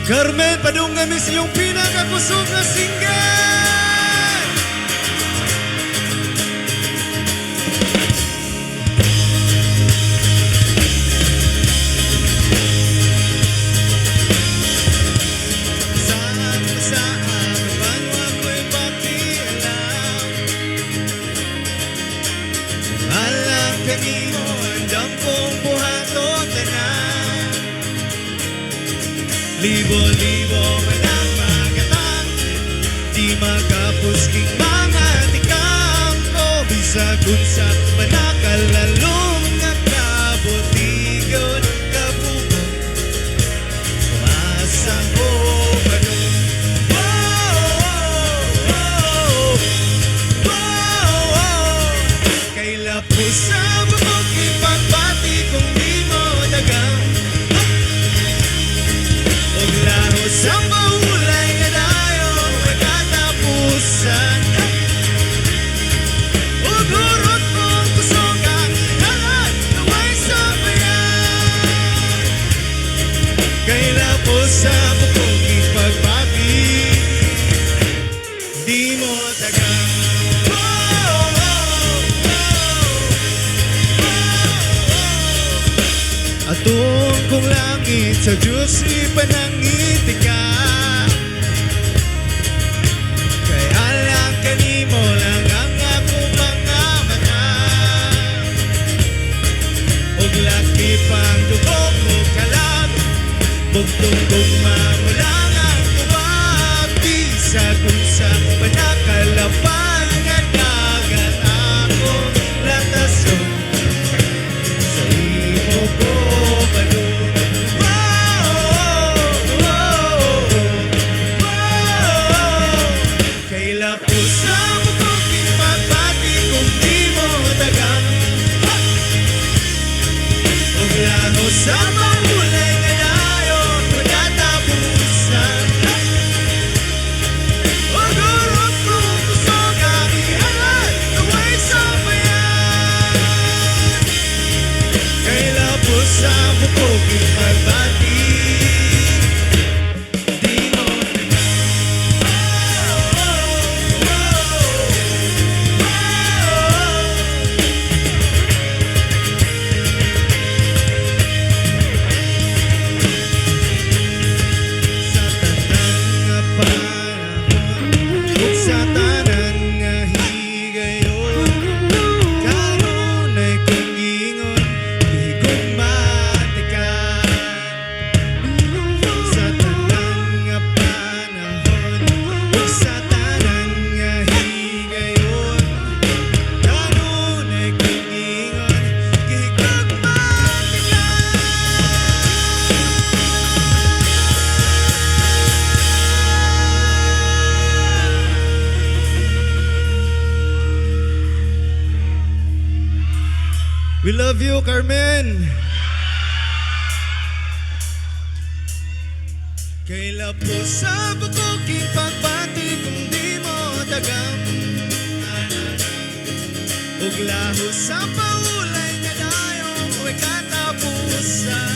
Carmen Padungamis yung pinakakusog na single. Saan man ako'y pakialam, alam kanino andam kong buhaton tanan. Libo-libo man ang magatang, di magapusking mga tikang ko. Bisag unsa manakalalong nagkabutigon kabugon, masang ko manong. Kay lapos sa bukog ipagbati kung di mo dagang, og lahos sa mahulay nga dayo magkatapusan. Og hurot kong kusog ang ihalan naway sabayan. Kay lapos sa bukog ipagbati di mo dagang. Atong kong langit sa Diyos ipanangiti ka, kay alang kanimo lang ang akong mga mata. Og laki pang dugong o kalag, bugtong gugma mo lang ang tuwag. Bisag unsa panakalapan nga dagat akong latason sa imo ko. Sa mahulay nga dayo magkatapusan, og hurot kong kusog ang ihalan naway sabayan. Kay lapos sa bukog ipagbati di mo We love you, Carmen. Kay lapos sa bukog ipagbati kung di mo dagang, og lahos sa paulay nga dayo ay katapusan.